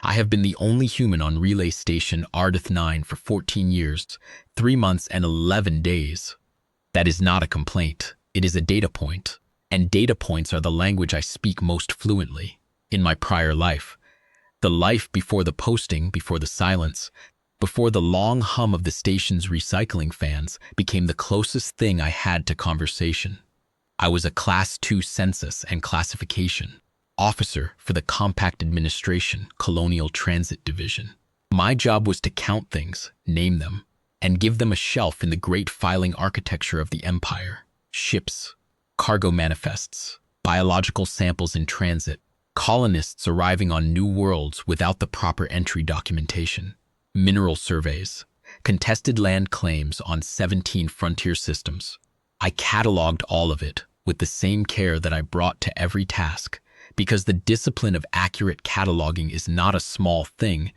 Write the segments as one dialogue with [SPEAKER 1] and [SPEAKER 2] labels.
[SPEAKER 1] I have been the only human on relay station Ardith 9 for 14 years, 3 months and 11 days. That is not a complaint. It is a data point. And data points are the language I speak most fluently. In my prior life, the life before the posting, before the silence, before the long hum of the station's recycling fans became the closest thing I had to conversation. I was a Class 2 census and classification officer for the Compact Administration Colonial Transit Division. My job was to count things, name them, and give them a shelf in the great filing architecture of the empire. Ships, cargo manifests, biological samples in transit, colonists arriving on new worlds without the proper entry documentation, mineral surveys, contested land claims on 17 frontier systems. I cataloged all of it with the same care that I brought to every task, because the discipline of accurate cataloging is not a small thing,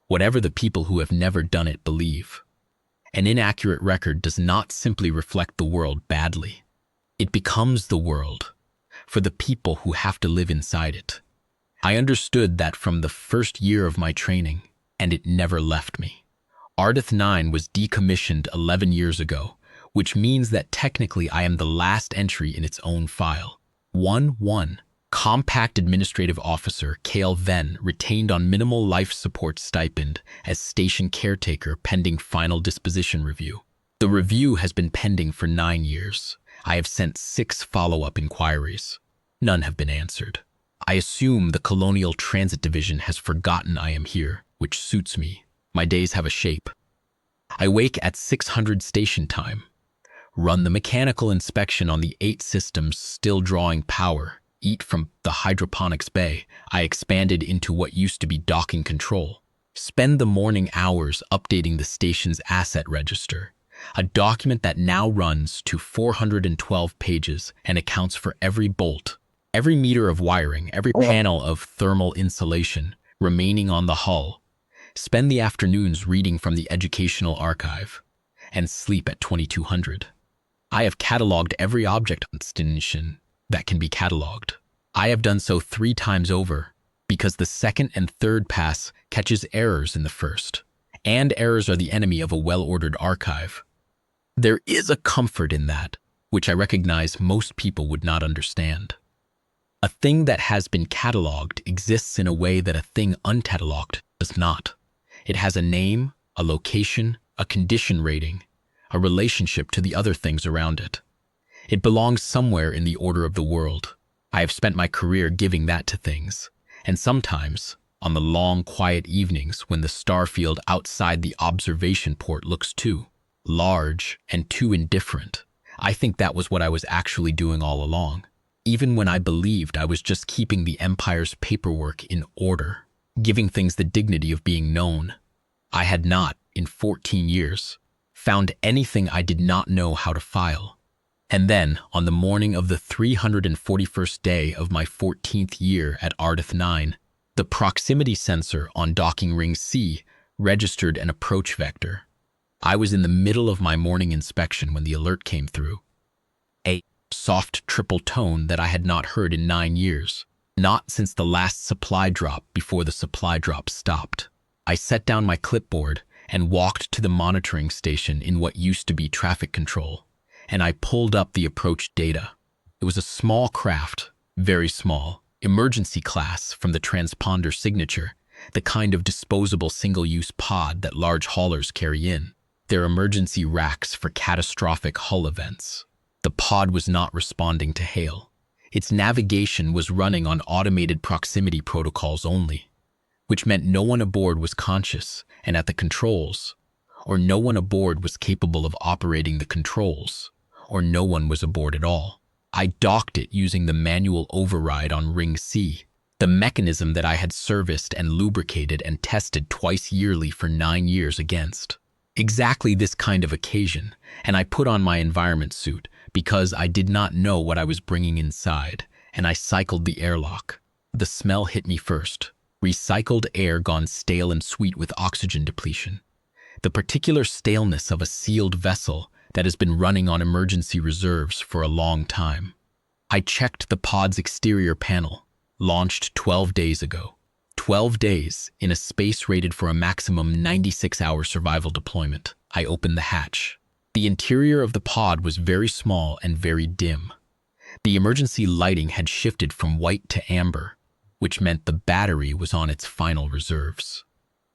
[SPEAKER 1] whatever the people who have never done it believe. An inaccurate record does not simply reflect the world badly. It becomes the world for the people who have to live inside it. I understood that from the first year of my training, and it never left me. Ardith 9 was decommissioned 11 years ago, which means that technically I am the last entry in its own file. 1-1. Compact Administrative Officer Kale Venn retained on minimal life support stipend as station caretaker pending final disposition review. The review has been pending for 9 years. I have sent 6 follow-up inquiries. None have been answered. I assume the Colonial Transit Division has forgotten I am here, which suits me. My days have a shape. I wake at 600 station time, run the mechanical inspection on the 8 systems still drawing power, eat from the hydroponics bay I expanded into what used to be docking control, spend the morning hours updating the station's asset register, a document that now runs to 412 pages and accounts for every bolt, every meter of wiring, every panel of thermal insulation remaining on the hull, spend the afternoons reading from the educational archive, and sleep at 2200. I have cataloged every object on station that can be cataloged. I have done so 3 times over because the second and third pass catches errors in the first, and errors are the enemy of a well-ordered archive. There is a comfort in that, which I recognize most people would not understand. A thing that has been cataloged exists in a way that a thing uncatalogued does not. It has a name, a location, a condition rating, a relationship to the other things around it. It belongs somewhere in the order of the world. I have spent my career giving that to things, and sometimes, on the long, quiet evenings when the star field outside the observation port looks too large and too indifferent, I think that was what I was actually doing all along, even when I believed I was just keeping the Empire's paperwork in order, giving things the dignity of being known. I had not, in 14 years, found anything I did not know how to file. And then, on the morning of the 341st day of my 14th year at Ardith 9, the proximity sensor on docking ring C registered an approach vector. I was in the middle of my morning inspection when the alert came through. A soft triple tone that I had not heard in 9 years, not since the last supply drop before the supply drop stopped. I set down my clipboard and walked to the monitoring station in what used to be traffic control, and I pulled up the approach data. It was a small craft, very small, emergency class from the transponder signature, the kind of disposable single-use pod that large haulers carry in, their emergency racks for catastrophic hull events. The pod was not responding to hail. Its navigation was running on automated proximity protocols only, which meant no one aboard was conscious and at the controls, or no one aboard was capable of operating the controls, or no one was aboard at all. I docked it using the manual override on Ring C, the mechanism that I had serviced and lubricated and tested twice yearly for 9 years against. Exactly this kind of occasion, and I put on my environment suit because I did not know what I was bringing inside, and I cycled the airlock. The smell hit me first. Recycled air gone stale and sweet with oxygen depletion. The particular staleness of a sealed vessel that has been running on emergency reserves for a long time. I checked the pod's exterior panel, launched 12 days ago. 12 days, in a space rated for a maximum 96-hour survival deployment, I opened the hatch. The interior of the pod was very small and very dim. The emergency lighting had shifted from white to amber, which meant the battery was on its final reserves.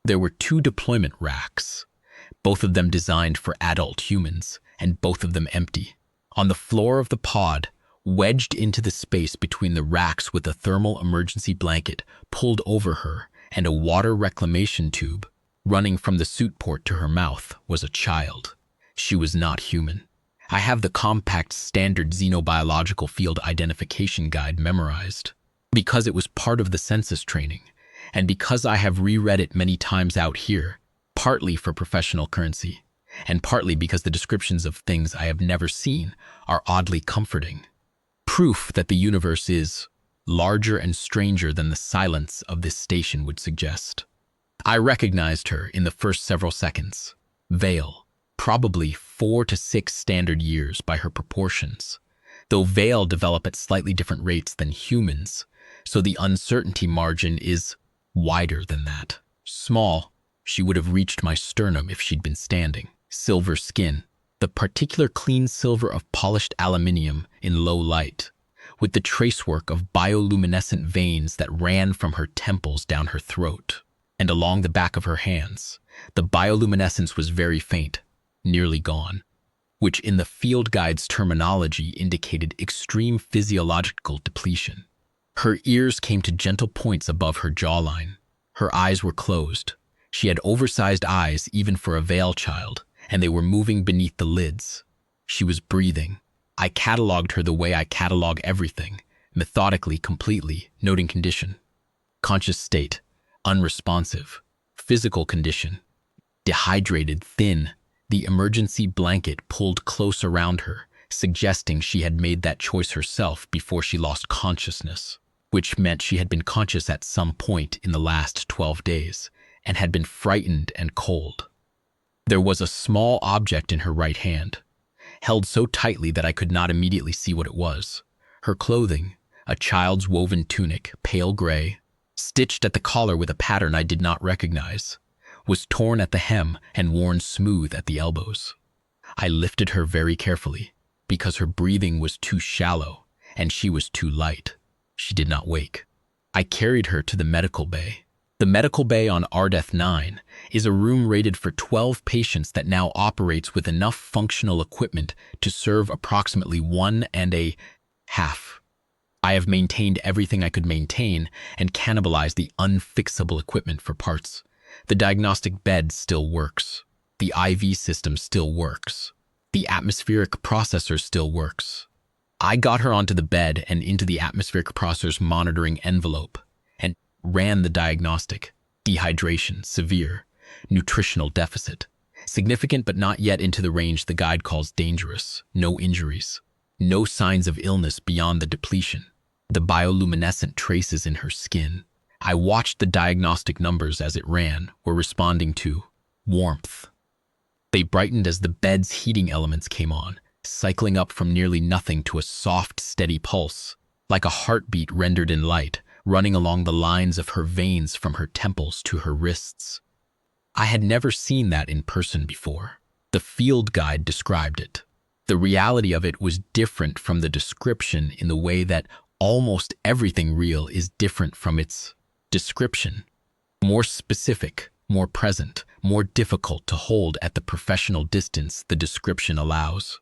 [SPEAKER 1] There were 2 deployment racks, both of them designed for adult humans, and both of them empty. On the floor of the pod, wedged into the space between the racks with a thermal emergency blanket pulled over her and a water reclamation tube running from the suit port to her mouth, was a child. She was not human. I have the compact standard xenobiological field identification guide memorized because it was part of the census training, and because I have reread it many times out here, partly for professional currency, and partly because the descriptions of things I have never seen are oddly comforting. Proof that the universe is larger and stranger than the silence of this station would suggest. I recognized her in the first several seconds. Vale, probably 4 to 6 standard years by her proportions, though Vale develop at slightly different rates than humans, so the uncertainty margin is wider than that. Small, she would have reached my sternum if she'd been standing. Silver skin, the particular clean silver of polished aluminium in low light, with the tracework of bioluminescent veins that ran from her temples down her throat and along the back of her hands. The bioluminescence was very faint, nearly gone, which in the field guide's terminology indicated extreme physiological depletion. Her ears came to gentle points above her jawline. Her eyes were closed. She had oversized eyes even for a Vale child, and they were moving beneath the lids. She was breathing. I catalogued her the way I catalog everything, methodically, completely, noting condition. Conscious state, unresponsive. Physical condition, dehydrated, thin. The emergency blanket pulled close around her, suggesting she had made that choice herself before she lost consciousness, which meant she had been conscious at some point in the last 12 days and had been frightened and cold. There was a small object in her right hand, held so tightly that I could not immediately see what it was. Her clothing, a child's woven tunic, pale gray, stitched at the collar with a pattern I did not recognize, was torn at the hem and worn smooth at the elbows. I lifted her very carefully, because her breathing was too shallow and she was too light. She did not wake. I carried her to the medical bay. The medical bay on Ardeth 9 is a room rated for 12 patients that now operates with enough functional equipment to serve approximately 1.5. I have maintained everything I could maintain and cannibalized the unfixable equipment for parts. The diagnostic bed still works. The IV system still works. The atmospheric processor still works. I got her onto the bed and into the atmospheric processor's monitoring envelope and ran the diagnostic. Dehydration, severe. Nutritional deficit. Significant but not yet into the range the guide calls dangerous. No injuries. No signs of illness beyond the depletion. The bioluminescent traces in her skin. I watched the diagnostic numbers as it ran, were responding to warmth. They brightened as the bed's heating elements came on, cycling up from nearly nothing to a soft, steady pulse, like a heartbeat rendered in light, running along the lines of her veins from her temples to her wrists. I had never seen that in person before. The field guide described it. The reality of it was different from the description in the way that almost everything real is different from its description. More specific, more present, more difficult to hold at the professional distance the description allows.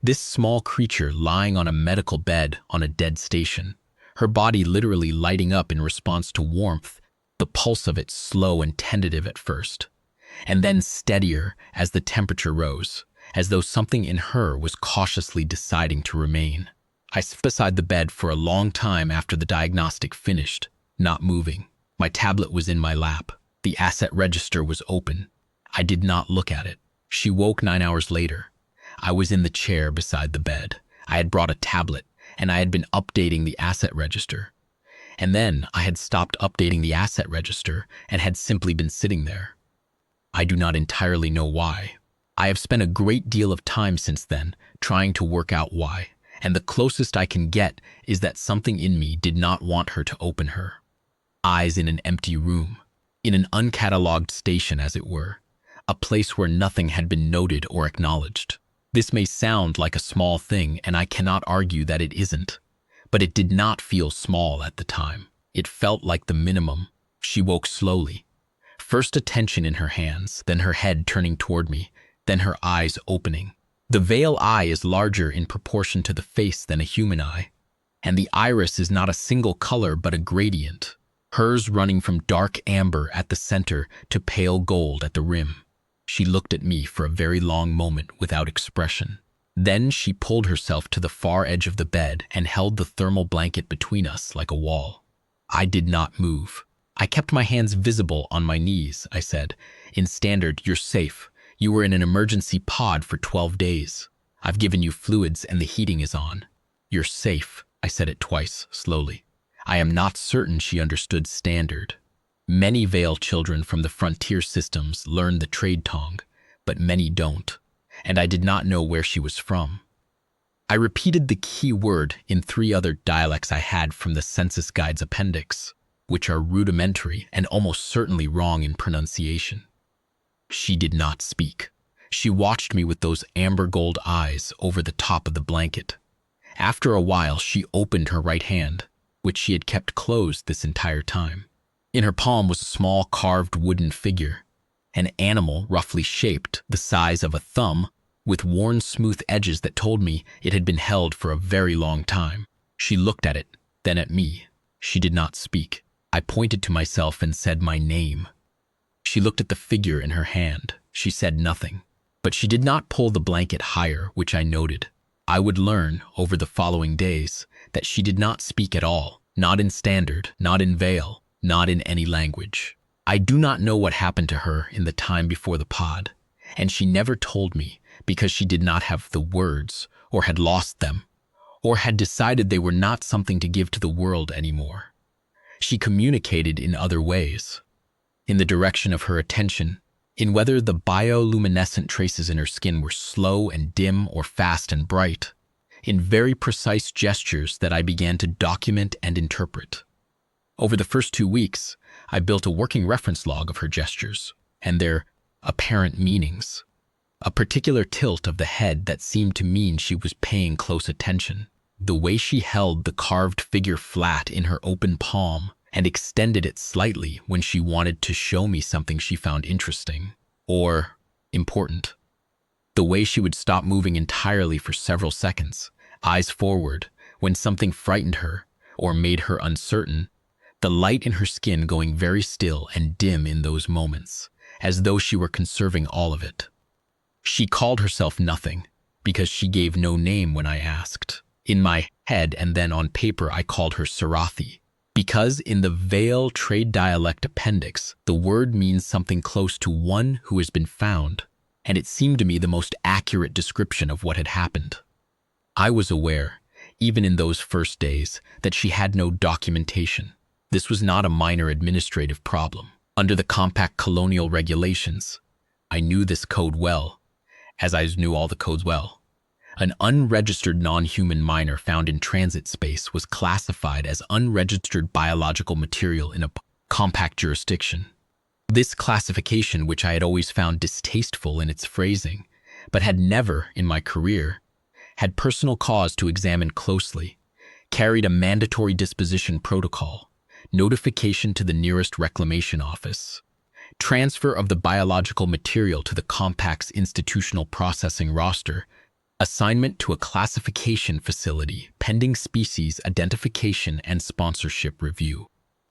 [SPEAKER 1] This small creature lying on a medical bed on a dead station, her body literally lighting up in response to warmth, the pulse of it slow and tentative at first, and then steadier as the temperature rose, as though something in her was cautiously deciding to remain. I sat beside the bed for a long time after the diagnostic finished, not moving. My tablet was in my lap. The asset register was open. I did not look at it. She woke 9 hours later. I was in the chair beside the bed. I had brought a tablet, and I had been updating the asset register. And then I had stopped updating the asset register and had simply been sitting there. I do not entirely know why. I have spent a great deal of time since then trying to work out why, and the closest I can get is that something in me did not want her to open her. eyes in an empty room, in an uncatalogued station as it were, a place where nothing had been noted or acknowledged. This may sound like a small thing, and I cannot argue that it isn't, but it did not feel small at the time. It felt like the minimum. She woke slowly, first attention in her hands, then her head turning toward me, then her eyes opening. The veil eye is larger in proportion to the face than a human eye, and the iris is not a single color but a gradient, hers running from dark amber at the center to pale gold at the rim. She looked at me for a very long moment without expression. Then she pulled herself to the far edge of the bed and held the thermal blanket between us like a wall. I did not move. I kept my hands visible on my knees, I said. In standard, you're safe. You were in an emergency pod for 12 days. I've given you fluids and the heating is on. You're safe. I said it twice, slowly. I am not certain she understood standard. Many Veil children from the frontier systems learn the trade tongue, but many don't, and I did not know where she was from. I repeated the key word in 3 other dialects I had from the census guide's appendix, which are rudimentary and almost certainly wrong in pronunciation. She did not speak. She watched me with those amber gold eyes over the top of the blanket. After a while, she opened her right hand, which she had kept closed this entire time. In her palm was a small carved wooden figure, an animal roughly shaped, the size of a thumb, with worn smooth edges that told me it had been held for a very long time. She looked at it, then at me. She did not speak. I pointed to myself and said my name. She looked at the figure in her hand. She said nothing, but she did not pull the blanket higher, which I noted. I would learn, over the following days, that she did not speak at all, not in standard, not in Veil, not in any language. I do not know what happened to her in the time before the pod, and she never told me because she did not have the words, or had lost them, or had decided they were not something to give to the world anymore. She communicated in other ways, in the direction of her attention, in whether the bioluminescent traces in her skin were slow and dim or fast and bright, in very precise gestures that I began to document and interpret. Over the first 2 weeks, I built a working reference log of her gestures and their apparent meanings. A particular tilt of the head that seemed to mean she was paying close attention. The way she held the carved figure flat in her open palm and extended it slightly when she wanted to show me something she found interesting or important. The way she would stop moving entirely for several seconds, eyes forward, when something frightened her or made her uncertain, the light in her skin going very still and dim in those moments, as though she were conserving all of it. She called herself nothing, because she gave no name when I asked. In my head and then on paper I called her Sarathi, because in the Veil trade dialect appendix, the word means something close to one who has been found, and it seemed to me the most accurate description of what had happened. I was aware, even in those first days, that she had no documentation. This was not a minor administrative problem. Under the compact colonial regulations, I knew this code well, as I knew all the codes well. An unregistered non-human minor found in transit space was classified as unregistered biological material in a compact jurisdiction. This classification, which I had always found distasteful in its phrasing, but had never, in my career, had personal cause to examine closely, carried a mandatory disposition protocol, notification to the nearest reclamation office, transfer of the biological material to the compact's institutional processing roster, assignment to a classification facility pending species identification and sponsorship review.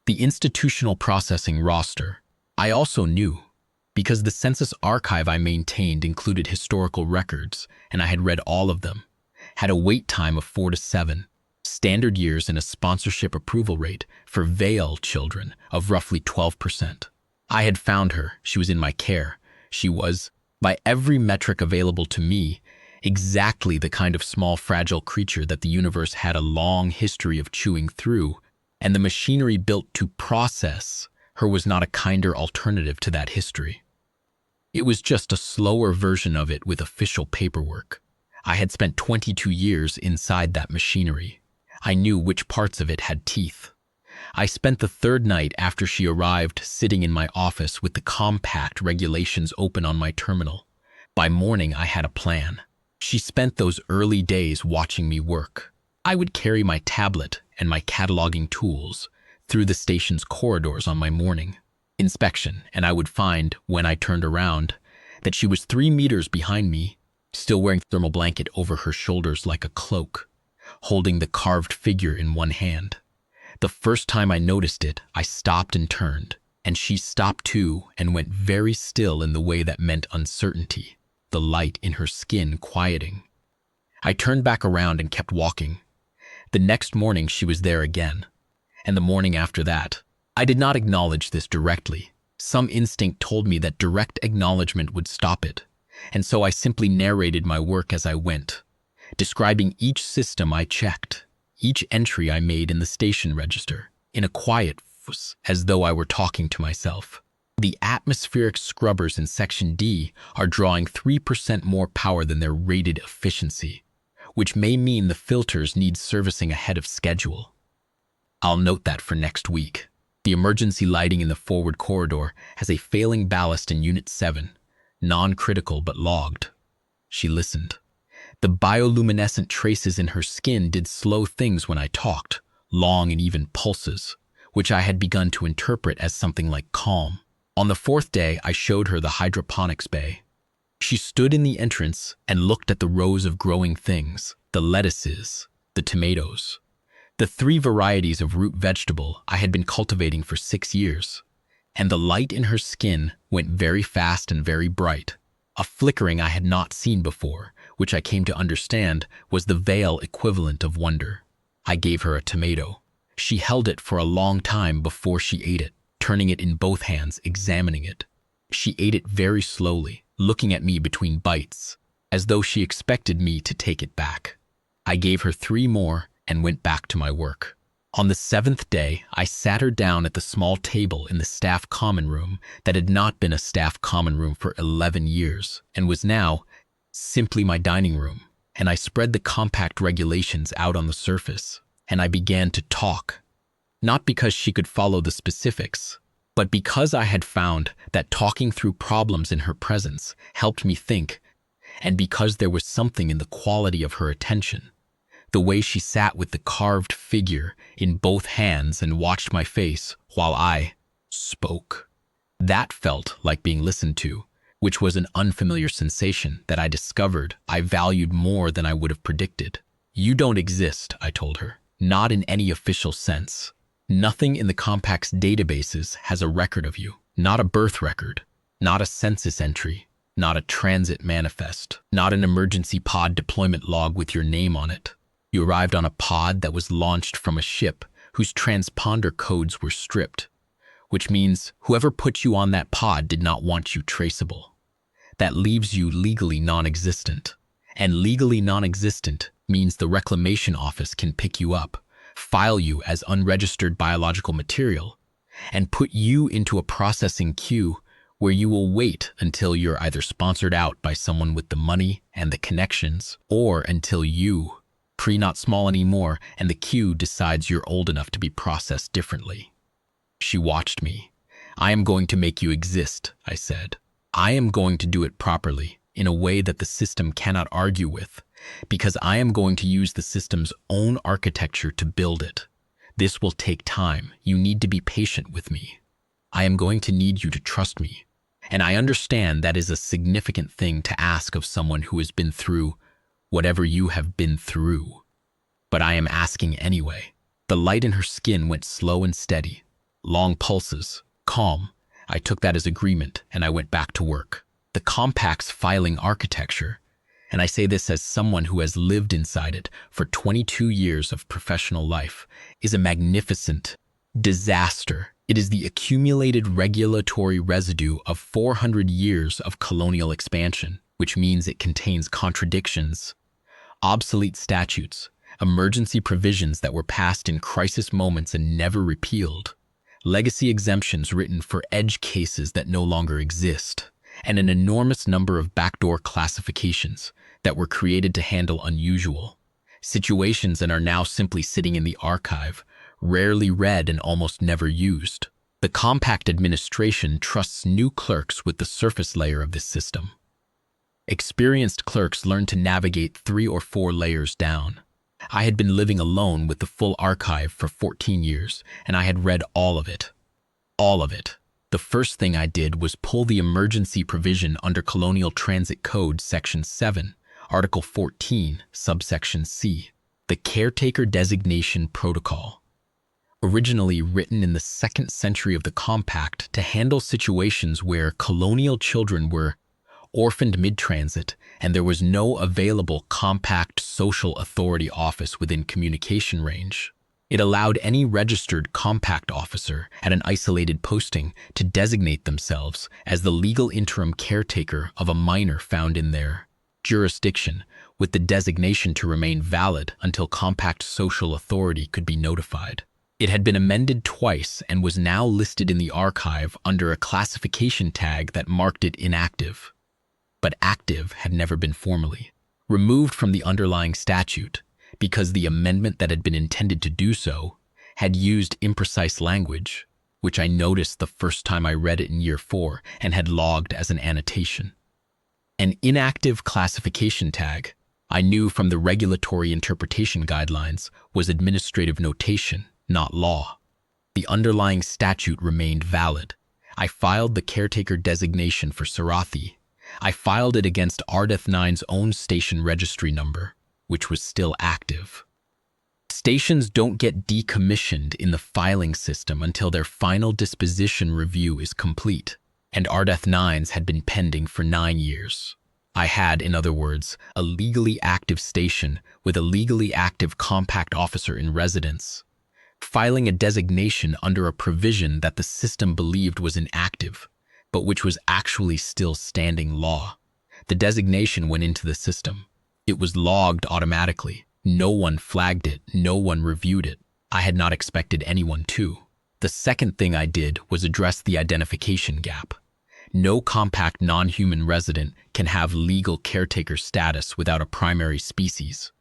[SPEAKER 1] The institutional processing roster, I also knew, because the census archive I maintained included historical records, and I had read all of them, had a wait time of 4 to 7, standard years and a sponsorship approval rate for Veil children of roughly 12%. I had found her. She was in my care. She was, by every metric available to me, exactly the kind of small, fragile creature that the universe had a long history of chewing through, and the machinery built to process her was not a kinder alternative to that history. It was just a slower version of it with official paperwork. I had spent 22 years inside that machinery. I knew which parts of it had teeth. I spent the third night after she arrived sitting in my office with the compact regulations open on my terminal. By morning, I had a plan. She spent those early days watching me work. I would carry my tablet and my cataloging tools through the station's corridors on my morning inspection, and I would find, when I turned around, that she was 3 meters behind me, still wearing a thermal blanket over her shoulders like a cloak, holding the carved figure in one hand. The first time I noticed it, I stopped and turned, and she stopped too and went very still in the way that meant uncertainty, the light in her skin quieting. I turned back around and kept walking. The next morning she was there again, and the morning after that. I did not acknowledge this directly. Some instinct told me that direct acknowledgement would stop it, and so I simply narrated my work as I went, describing each system I checked, each entry I made in the station register, in a quiet voice, as though I were talking to myself. The atmospheric scrubbers in Section D are drawing 3% more power than their rated efficiency, which may mean the filters need servicing ahead of schedule. I'll note that for next week. The emergency lighting in the forward corridor has a failing ballast in Unit 7, non-critical but logged. She listened. The bioluminescent traces in her skin did slow things when I talked, long and even pulses, which I had begun to interpret as something like calm. On the 4th day, I showed her the hydroponics bay. She stood in the entrance and looked at the rows of growing things, the lettuces, the tomatoes, the 3 varieties of root vegetable I had been cultivating for 6 years. And the light in her skin went very fast and very bright, a flickering I had not seen before, which I came to understand was the veil equivalent of wonder. I gave her a tomato. She held it for a long time before she ate it, turning it in both hands, examining it. She ate it very slowly, looking at me between bites, as though she expected me to take it back. I gave her 3 more and went back to my work. On the 7th day, I sat her down at the small table in the staff common room that had not been a staff common room for 11 years and was now simply my dining room, and I spread the compact regulations out on the surface, and I began to talk, not because she could follow the specifics, but because I had found that talking through problems in her presence helped me think, and because there was something in the quality of her attention. The way she sat with the carved figure in both hands and watched my face while I spoke. That felt like being listened to, which was an unfamiliar sensation that I discovered I valued more than I would have predicted. You don't exist, I told her, not in any official sense. Nothing in the Compact's databases has a record of you, not a birth record, not a census entry, not a transit manifest, not an emergency pod deployment log with your name on it. You arrived on a pod that was launched from a ship whose transponder codes were stripped, which means whoever put you on that pod did not want you traceable. That leaves you legally non-existent. And legally non-existent means the reclamation office can pick you up, file you as unregistered biological material, and put you into a processing queue where you will wait until you're either sponsored out by someone with the money and the connections, or until you not small anymore, and the queue decides you're old enough to be processed differently. She watched me. I am going to make you exist, I said. I am going to do it properly, in a way that the system cannot argue with, because I am going to use the system's own architecture to build it. This will take time. You need to be patient with me. I am going to need you to trust me. And I understand that is a significant thing to ask of someone who has been through whatever you have been through. But I am asking anyway. The light in her skin went slow and steady. Long pulses, calm. I took that as agreement, and I went back to work. The Compact's filing architecture, and I say this as someone who has lived inside it for 22 years of professional life, is a magnificent disaster. It is the accumulated regulatory residue of 400 years of colonial expansion, which means it contains contradictions, obsolete statutes, emergency provisions that were passed in crisis moments and never repealed, legacy exemptions written for edge cases that no longer exist, and an enormous number of backdoor classifications that were created to handle unusual situations and are now simply sitting in the archive, rarely read and almost never used. The compact administration trusts new clerks with the surface layer of this system. Experienced clerks learn to navigate 3 or 4 layers down. I had been living alone with the full archive for 14 years, and I had read all of it. All of it. The first thing I did was pull the emergency provision under Colonial Transit Code Section 7, Article 14, Subsection C, the Caretaker Designation Protocol. Originally written in the 2nd century of the Compact to handle situations where colonial children were orphaned mid-transit and there was no available compact social authority office within communication range. It allowed any registered compact officer at an isolated posting to designate themselves as the legal interim caretaker of a minor found in their jurisdiction, with the designation to remain valid until compact social authority could be notified. It had been amended twice and was now listed in the archive under a classification tag that marked it inactive. But active had never been formally removed from the underlying statute, because the amendment that had been intended to do so had used imprecise language, which I noticed the first time I read it in year 4 and had logged as an annotation. An inactive classification tag, I knew from the regulatory interpretation guidelines, was administrative notation, not law. The underlying statute remained valid. I filed the caretaker designation for Sarathi. I filed it against Ardeth 9's own station registry number, which was still active. Stations don't get decommissioned in the filing system until their final disposition review is complete, and Ardeth 9's had been pending for 9 years. I had, in other words, a legally active station with a legally active compact officer in residence, filing a designation under a provision that the system believed was inactive, but which was actually still standing law. The designation went into the system. It was logged automatically. No one flagged it. No one reviewed it. I had not expected anyone to. The second thing I did was address the identification gap. No compact non-human resident can have legal caretaker status without a primary species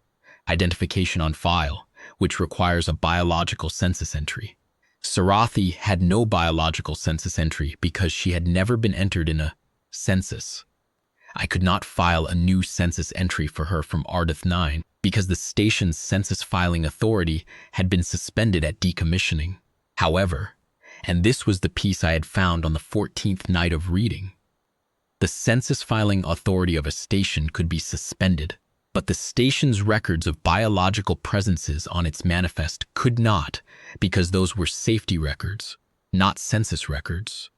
[SPEAKER 1] identification on file, which requires a biological census entry. Sarathi had no biological census entry because she had never been entered in a census. I could not file a new census entry for her from Ardeth 9 because the station's census filing authority had been suspended at decommissioning. However, and this was the piece I had found on the 14th night of reading, the census filing authority of a station could be suspended, but the station's records of biological presences on its manifest could not, because those were safety records, not census records,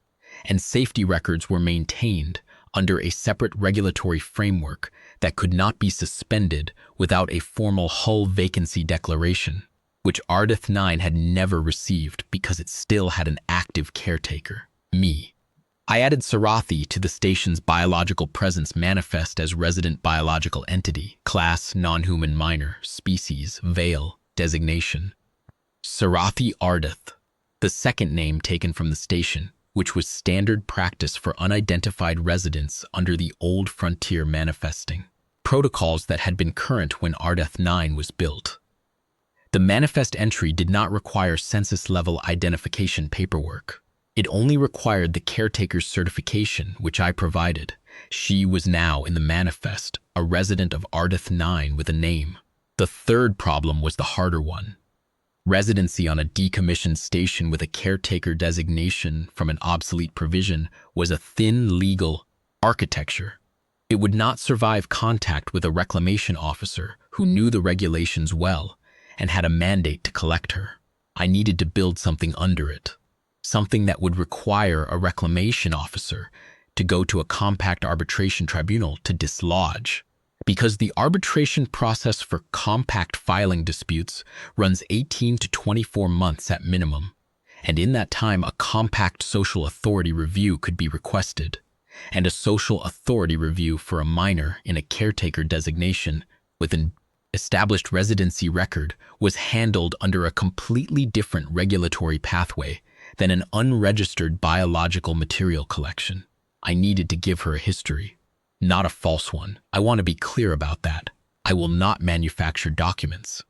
[SPEAKER 1] and safety records were maintained under a separate regulatory framework that could not be suspended without a formal Hull vacancy declaration, which Ardeth 9 had never received because it still had an active caretaker, me. I added Sarathi to the station's biological presence manifest as resident biological entity, class, non-human minor, species, vale, designation. Sarathi Ardeth, the second name taken from the station, which was standard practice for unidentified residents under the old frontier manifesting protocols that had been current when Ardeth 9 was built. The manifest entry did not require census-level identification paperwork. It only required the caretaker's certification, which I provided. She was now in the manifest, a resident of Ardeth 9 with a name. The third problem was the harder one. Residency on a decommissioned station with a caretaker designation from an obsolete provision was a thin legal architecture. It would not survive contact with a reclamation officer who knew the regulations well and had a mandate to collect her. I needed to build something under it, something that would require a reclamation officer to go to a compact arbitration tribunal to dislodge, because the arbitration process for compact filing disputes runs 18 to 24 months at minimum, and in that time a compact social authority review could be requested, and a social authority review for a minor in a caretaker designation with an established residency record was handled under a completely different regulatory pathway than an unregistered biological material collection. I needed to give her a history, not a false one. I want to be clear about that. I will not manufacture documents.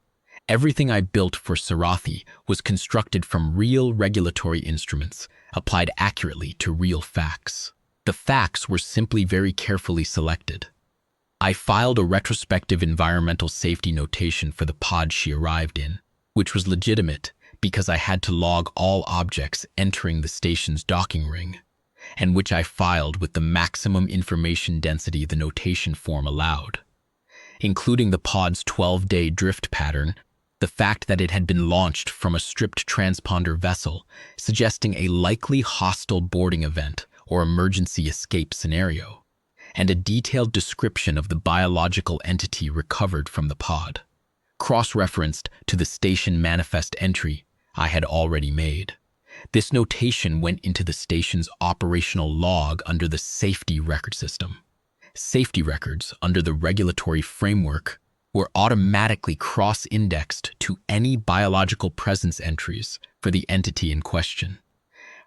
[SPEAKER 1] Everything I built for Sarathi was constructed from real regulatory instruments, applied accurately to real facts. The facts were simply very carefully selected. I filed a retrospective environmental safety notation for the pod she arrived in, which was legitimate because I had to log all objects entering the station's docking ring, and which I filed with the maximum information density the notation form allowed, including the pod's 12-day drift pattern, the fact that it had been launched from a stripped transponder vessel, suggesting a likely hostile boarding event or emergency escape scenario, and a detailed description of the biological entity recovered from the pod, cross-referenced to the station manifest entry I had already made. This notation went into the station's operational log under the safety record system. Safety records under the regulatory framework were automatically cross-indexed to any biological presence entries for the entity in question.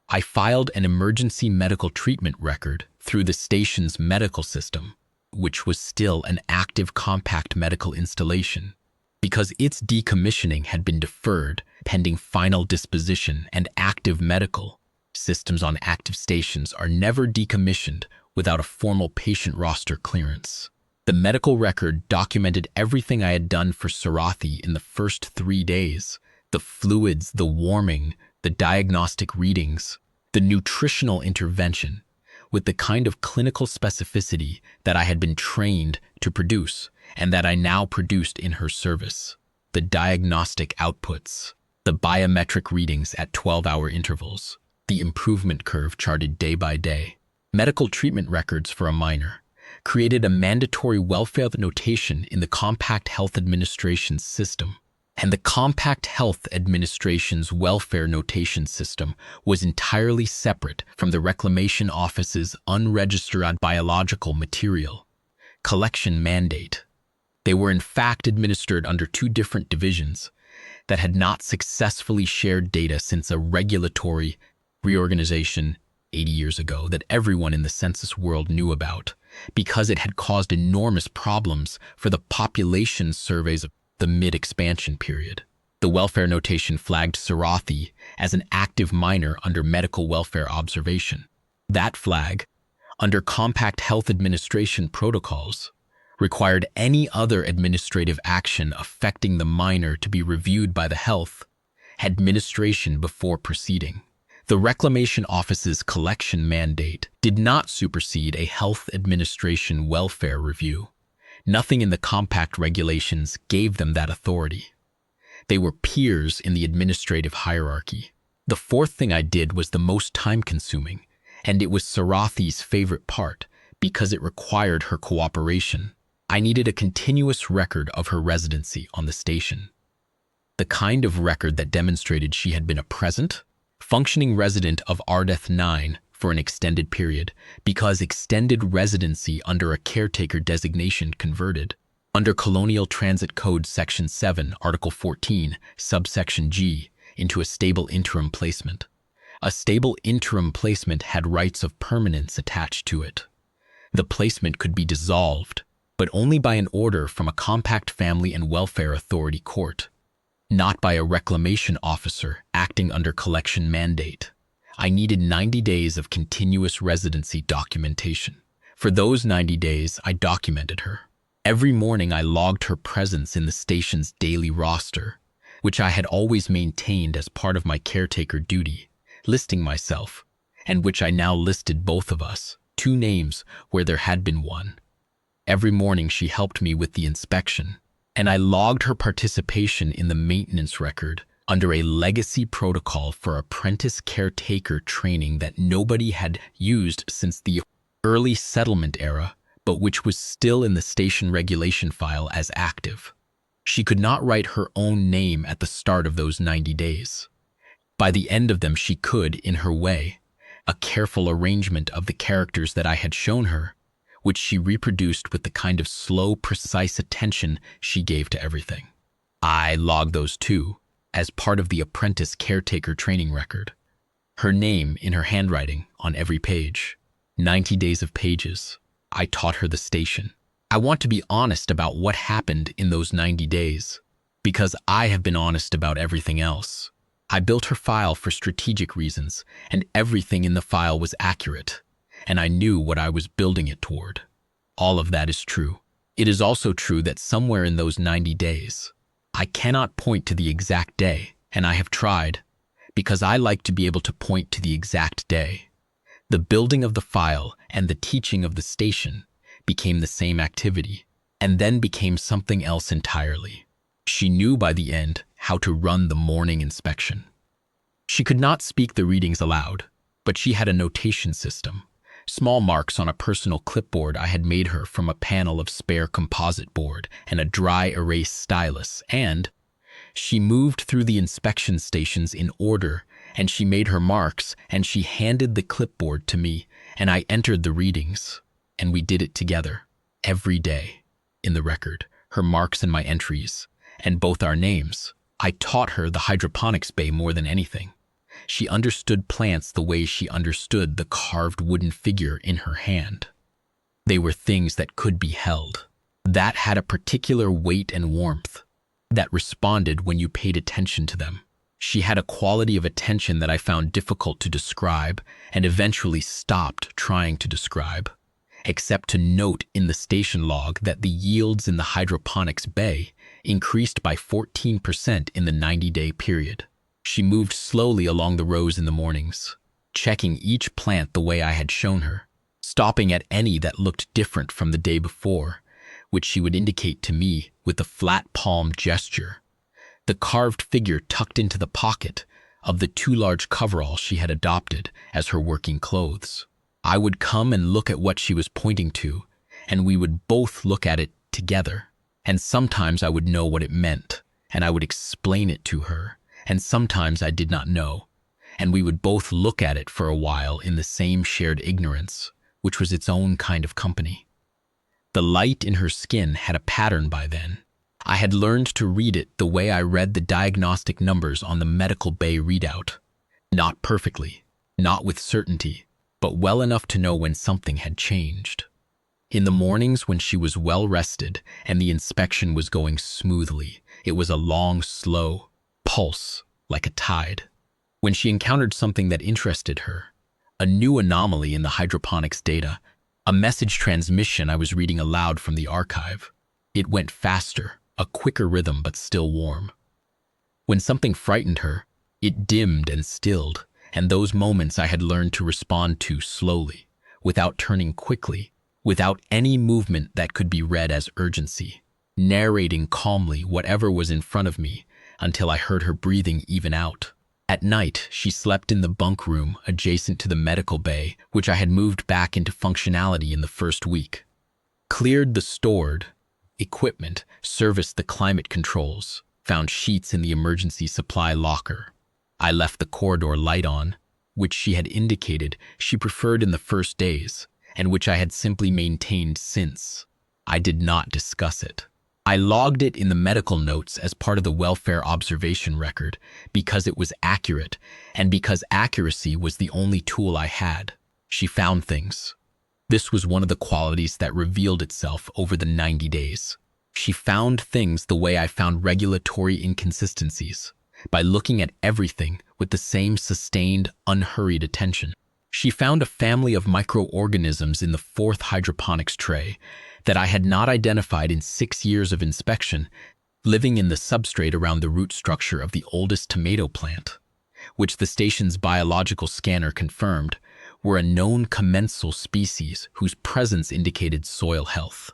[SPEAKER 1] I filed an emergency medical treatment record through the station's medical system, which was still an active compact medical installation, because its decommissioning had been deferred pending final disposition, and active medical systems on active stations are never decommissioned without a formal patient roster clearance. The medical record documented everything I had done for Sarathi in the first 3 days: the fluids, the warming, the diagnostic readings, the nutritional intervention, with the kind of clinical specificity that I had been trained to produce and that I now produced in her service, the diagnostic outputs, the biometric readings at 12-hour intervals, the improvement curve charted day by day. Medical treatment records for a minor created a mandatory welfare notation in the Compact Health Administration system, and the Compact Health Administration's welfare notation system was entirely separate from the Reclamation Office's unregistered biological material collection mandate. They were in fact administered under 2 different divisions that had not successfully shared data since a regulatory reorganization 80 years ago that everyone in the census world knew about, because it had caused enormous problems for the population surveys of the mid-expansion period. The welfare notation flagged Sarathi as an active minor under medical welfare observation. That flag, under Compact Health Administration protocols, required any other administrative action affecting the minor to be reviewed by the Health Administration before proceeding. The Reclamation Office's collection mandate did not supersede a Health Administration welfare review. Nothing in the compact regulations gave them that authority. They were peers in the administrative hierarchy. The 4th thing I did was the most time-consuming, and it was Sarathi's favorite part because it required her cooperation. I needed a continuous record of her residency on the station. The kind of record that demonstrated she had been a present, functioning resident of Ardeth 9 for an extended period, because extended residency under a caretaker designation converted, under Colonial Transit Code Section 7, Article 14, subsection G, into a stable interim placement. A stable interim placement had rights of permanence attached to it. The placement could be dissolved, but only by an order from a Compact Family and Welfare Authority court, not by a reclamation officer acting under collection mandate. I needed 90 days of continuous residency documentation. For those 90 days, I documented her. Every morning I logged her presence in the station's daily roster, which I had always maintained as part of my caretaker duty, listing myself, and which I now listed both of us, 2 names where there had been one. Every morning she helped me with the inspection, and I logged her participation in the maintenance record under a legacy protocol for apprentice caretaker training that nobody had used since the early settlement era, but which was still in the station regulation file as active. She could not write her own name at the start of those 90 days. By the end of them she could, in her way, a careful arrangement of the characters that I had shown her, which she reproduced with the kind of slow, precise attention she gave to everything. I logged those too, as part of the apprentice caretaker training record. Her name in her handwriting on every page. 90 days of pages. I taught her the station. I want to be honest about what happened in those 90 days, because I have been honest about everything else. I built her file for strategic reasons, and everything in the file was accurate, and I knew what I was building it toward. All of that is true. It is also true that somewhere in those 90 days, I cannot point to the exact day, and I have tried, because I like to be able to point to the exact day. The building of the file and the teaching of the station became the same activity, and then became something else entirely. She knew by the end how to run the morning inspection. She could not speak the readings aloud, but she had a notation system, small marks on a personal clipboard I had made her from a panel of spare composite board and a dry erase stylus, and she moved through the inspection stations in order, and she made her marks, and she handed the clipboard to me, and I entered the readings, and we did it together, every day, in the record, her marks and my entries, and both our names. I taught her the hydroponics bay more than anything. She understood plants the way she understood the carved wooden figure in her hand. They were things that could be held, that had a particular weight and warmth, that responded when you paid attention to them. She had a quality of attention that I found difficult to describe and eventually stopped trying to describe, except to note in the station log that the yields in the hydroponics bay increased by 14% in the 90-day period. She moved slowly along the rows in the mornings, checking each plant the way I had shown her, stopping at any that looked different from the day before, which she would indicate to me with a flat palm gesture, the carved figure tucked into the pocket of the too large coverall she had adopted as her working clothes. I would come and look at what she was pointing to, and we would both look at it together. And sometimes I would know what it meant, and I would explain it to her, and sometimes I did not know, and we would both look at it for a while in the same shared ignorance, which was its own kind of company. The light in her skin had a pattern by then. I had learned to read it the way I read the diagnostic numbers on the medical bay readout. Not perfectly, not with certainty, but well enough to know when something had changed. In the mornings when she was well rested and the inspection was going smoothly, it was a long, slow pulse like a tide. When she encountered something that interested her, a new anomaly in the hydroponics data, a message transmission I was reading aloud from the archive, it went faster, a quicker rhythm but still warm. When something frightened her, it dimmed and stilled, and those moments I had learned to respond to slowly, without turning quickly, without any movement that could be read as urgency, narrating calmly whatever was in front of me until I heard her breathing even out. At night, she slept in the bunk room adjacent to the medical bay, which I had moved back into functionality in the first week. Cleared the stored equipment, serviced the climate controls, found sheets in the emergency supply locker. I left the corridor light on, which she had indicated she preferred in the first days, and which I had simply maintained since. I did not discuss it. I logged it in the medical notes as part of the welfare observation record because it was accurate and because accuracy was the only tool I had. She found things. This was one of the qualities that revealed itself over the 90 days. She found things the way I found regulatory inconsistencies, by looking at everything with the same sustained, unhurried attention. She found a family of microorganisms in the 4th hydroponics tray that I had not identified in 6 years of inspection, living in the substrate around the root structure of the oldest tomato plant, which the station's biological scanner confirmed were a known commensal species whose presence indicated soil health.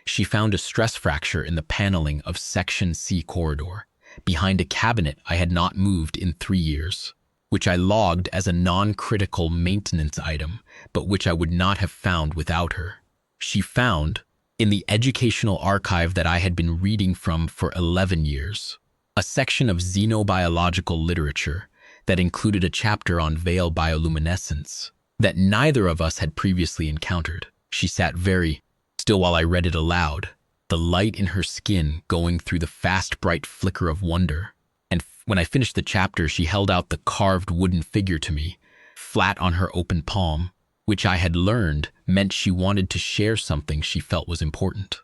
[SPEAKER 1] She found a stress fracture in the paneling of Section C corridor, behind a cabinet I had not moved in 3 years, which I logged as a non-critical maintenance item, but which I would not have found without her. She found, in the educational archive that I had been reading from for 11 years, a section of xenobiological literature that included a chapter on veil bioluminescence that neither of us had previously encountered. She sat very still while I read it aloud, the light in her skin going through the fast, bright flicker of wonder. And when I finished the chapter, she held out the carved wooden figure to me, flat on her open palm, which I had learned meant she wanted to share something she felt was important.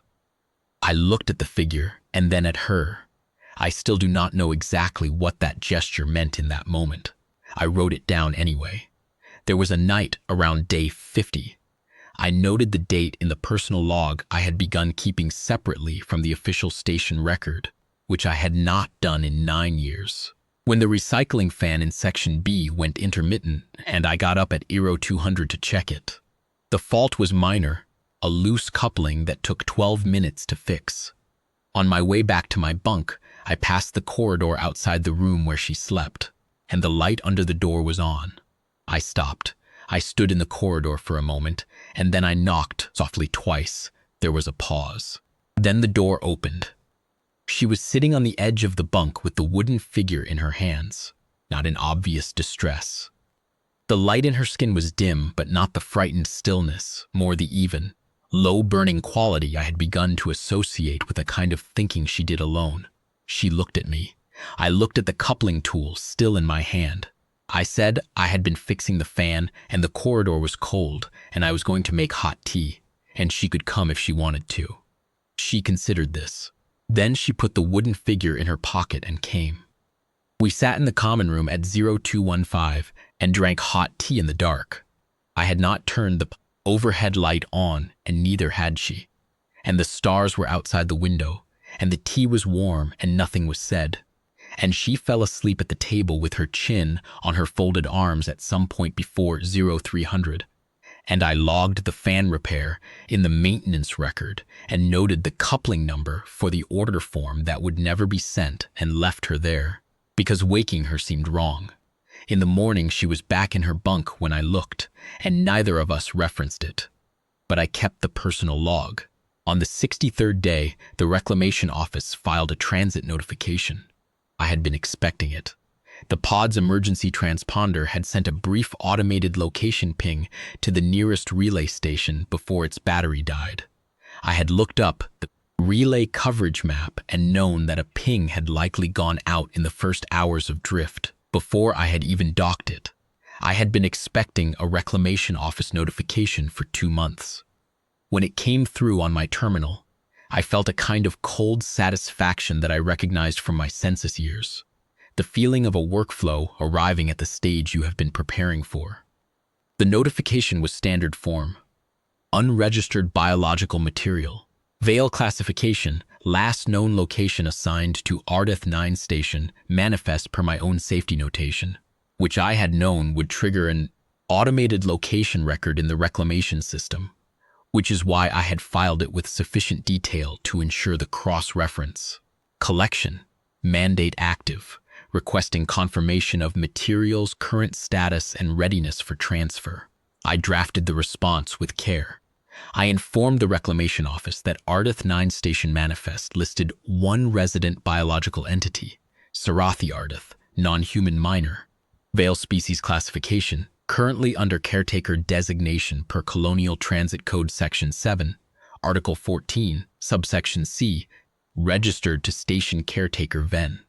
[SPEAKER 1] I looked at the figure and then at her. I still do not know exactly what that gesture meant in that moment. I wrote it down anyway. There was a night around day 50. I noted the date in the personal log I had begun keeping separately from the official station record, which I had not done in 9 years. When the recycling fan in Section B went intermittent and I got up at 0200 to check it. The fault was minor, a loose coupling that took 12 minutes to fix. On my way back to my bunk, I passed the corridor outside the room where she slept, and the light under the door was on. I stopped. I stood in the corridor for a moment, and then I knocked softly twice. There was a pause. Then the door opened. She was sitting on the edge of the bunk with the wooden figure in her hands, not in obvious distress. The light in her skin was dim, but not the frightened stillness, more the even, low-burning quality I had begun to associate with a kind of thinking she did alone. She looked at me. I looked at the coupling tool still in my hand. I said I had been fixing the fan and the corridor was cold and I was going to make hot tea, and she could come if she wanted to. She considered this. Then she put the wooden figure in her pocket and came. We sat in the common room at 0215 and drank hot tea in the dark. I had not turned the overhead light on, and neither had she. And the stars were outside the window, and the tea was warm and nothing was said. And she fell asleep at the table with her chin on her folded arms at some point before 0300. And I logged the fan repair in the maintenance record and noted the coupling number for the order form that would never be sent and left her there, because waking her seemed wrong. In the morning she was back in her bunk when I looked, and neither of us referenced it. But I kept the personal log. On the 63rd day, the reclamation office filed a transit notification. I had been expecting it. The pod's emergency transponder had sent a brief automated location ping to the nearest relay station before its battery died. I had looked up the relay coverage map and known that a ping had likely gone out in the first hours of drift, before I had even docked it. I had been expecting a reclamation office notification for 2 months. When it came through on my terminal, I felt a kind of cold satisfaction that I recognized from my census years. The feeling of a workflow arriving at the stage you have been preparing for. The notification was standard form. Unregistered biological material. Vale classification, last known location assigned to Ardith 9 station, manifest per my own safety notation, which I had known would trigger an automated location record in the reclamation system, which is why I had filed it with sufficient detail to ensure the cross-reference. Collection, mandate active, requesting confirmation of materials' current status and readiness for transfer. I drafted the response with care. I informed the reclamation office that Ardith 9 station manifest listed one resident biological entity, Sarathi Ardith, non-human minor, Vale species classification, currently under caretaker designation per Colonial Transit Code Section 7, Article 14, subsection C, registered to station caretaker Ven.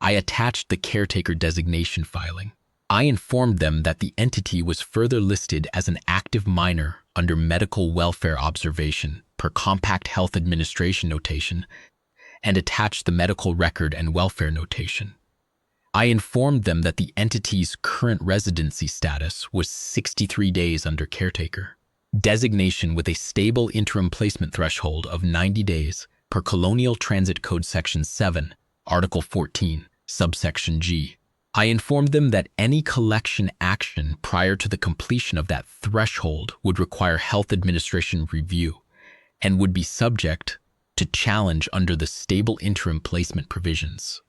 [SPEAKER 1] I attached the caretaker designation filing. I informed them that the entity was further listed as an active minor under medical welfare observation per Compact Health Administration notation, and attached the medical record and welfare notation. I informed them that the entity's current residency status was 63 days under caretaker. Designation with a stable interim placement threshold of 90 days per Colonial Transit Code Section 7, Article 14, subsection G. I informed them that any collection action prior to the completion of that threshold would require health administration review and would be subject to challenge under the stable interim placement provisions.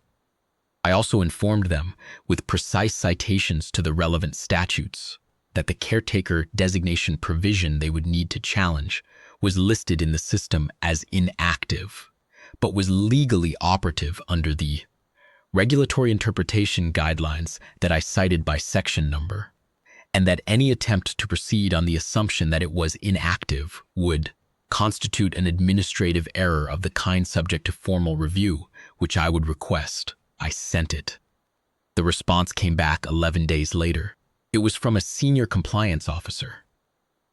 [SPEAKER 1] I also informed them, with precise citations to the relevant statutes, that the caretaker designation provision they would need to challenge was listed in the system as inactive, but was legally operative under the regulatory interpretation guidelines that I cited by section number, and that any attempt to proceed on the assumption that it was inactive would constitute an administrative error of the kind subject to formal review, which I would request. I sent it. The response came back 11 days later. It was from a senior compliance officer.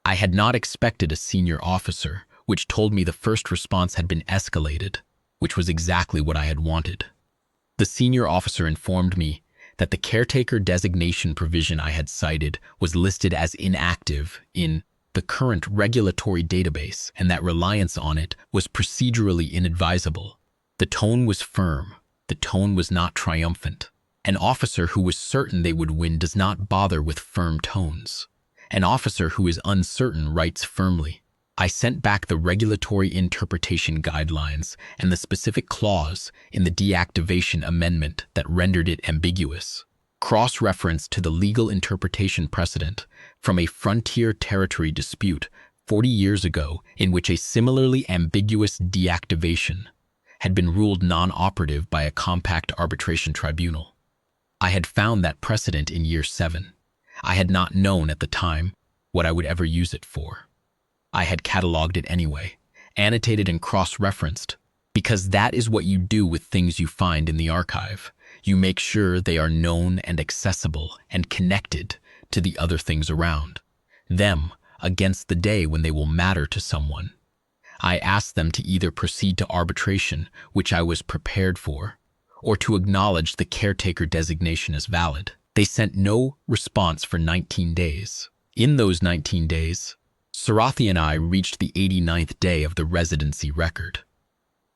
[SPEAKER 1] I had not expected a senior officer, which told me the first response had been escalated, which was exactly what I had wanted. The senior officer informed me that the caretaker designation provision I had cited was listed as inactive in the current regulatory database and that reliance on it was procedurally inadvisable. The tone was firm. The tone was not triumphant. An officer who was certain they would win does not bother with firm tones. An officer who is uncertain writes firmly. I sent back the regulatory interpretation guidelines and the specific clause in the deactivation amendment that rendered it ambiguous. Cross-reference to the legal interpretation precedent from a frontier territory dispute 40 years ago in which a similarly ambiguous deactivation had been ruled non-operative by a compact arbitration tribunal. I had found that precedent in year 7. I had not known at the time what I would ever use it for. I had catalogued it anyway, annotated and cross-referenced, because that is what you do with things you find in the archive. You make sure they are known and accessible and connected to the other things around them against the day when they will matter to someone. I asked them to either proceed to arbitration, which I was prepared for, or to acknowledge the caretaker designation as valid. They sent no response for 19 days. In those 19 days, Sarathi and I reached the 89th day of the residency record.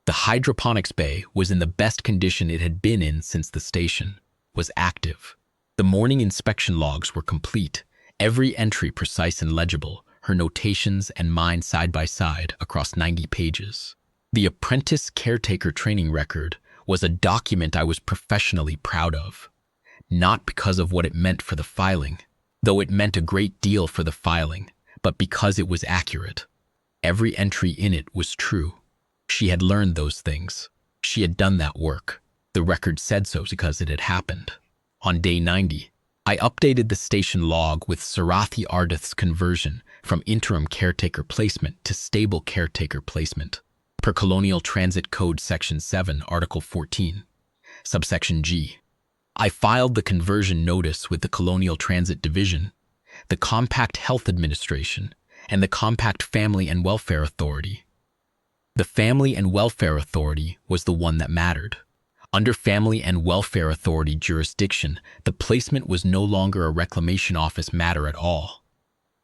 [SPEAKER 1] The hydroponics bay was in the best condition it had been in since the station was active. The morning inspection logs were complete, every entry precise and legible, her notations and mine side by side across 90 pages. The apprentice caretaker training record was a document I was professionally proud of, not because of what it meant for the filing, though it meant a great deal for the filing, but because it was accurate. Every entry in it was true. She had learned those things. She had done that work. The record said so because it had happened. On day 90, I updated the station log with Sarathi Ardith's conversion from interim caretaker placement to stable caretaker placement, per Colonial Transit Code Section 7, Article 14, subsection G. I filed the conversion notice with the Colonial Transit Division, the Compact Health Administration, and the Compact Family and Welfare Authority. The Family and Welfare Authority was the one that mattered. Under Family and Welfare Authority jurisdiction, the placement was no longer a reclamation office matter at all.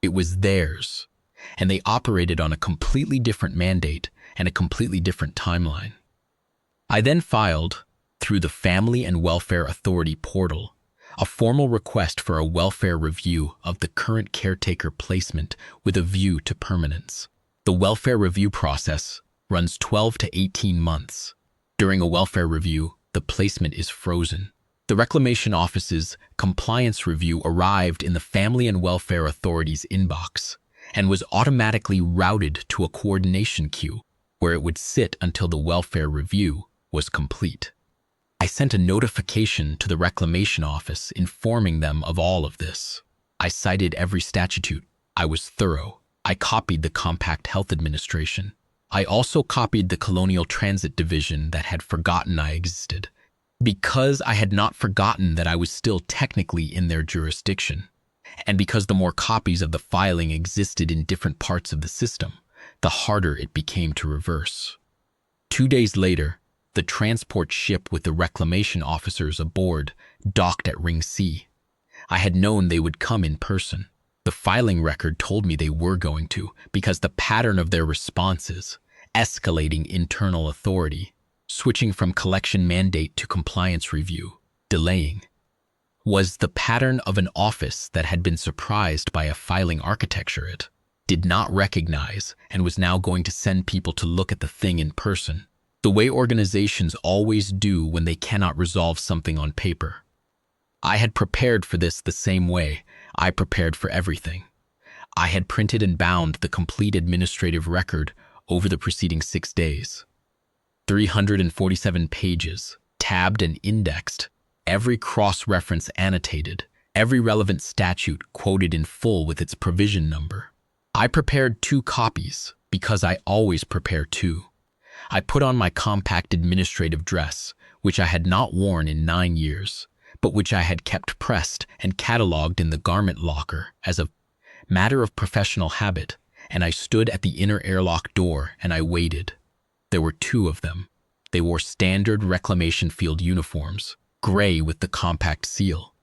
[SPEAKER 1] It was theirs, and they operated on a completely different mandate and a completely different timeline. I then filed, through the Family and Welfare Authority portal, a formal request for a welfare review of the current caretaker placement with a view to permanence. The welfare review process runs 12 to 18 months. During a welfare review, the placement is frozen. The Reclamation Office's compliance review arrived in the Family and Welfare Authority's inbox and was automatically routed to a coordination queue where it would sit until the welfare review was complete. I sent a notification to the Reclamation Office informing them of all of this. I cited every statute. I was thorough. I copied the Compact Health Administration. I also copied the Colonial Transit Division that had forgotten I existed, because I had not forgotten that I was still technically in their jurisdiction, and because the more copies of the filing existed in different parts of the system, the harder it became to reverse. 2 days later, the transport ship with the reclamation officers aboard docked at Ring C. I had known they would come in person. The filing record told me they were going to, because the pattern of their responses, escalating internal authority, switching from collection mandate to compliance review, delaying, was the pattern of an office that had been surprised by a filing architecture it did not recognize and was now going to send people to look at the thing in person, the way organizations always do when they cannot resolve something on paper. I had prepared for this the same way I prepared for everything. I had printed and bound the complete administrative record over the preceding 6 days. 347 pages, tabbed and indexed, every cross-reference annotated, every relevant statute quoted in full with its provision number. I prepared 2 copies because I always prepare 2. I put on my compact administrative dress, which I had not worn in 9 years, but which I had kept pressed and catalogued in the garment locker as a matter of professional habit, and I stood at the inner airlock door and I waited. There were 2 of them. They wore standard reclamation field uniforms, gray with the compact seal.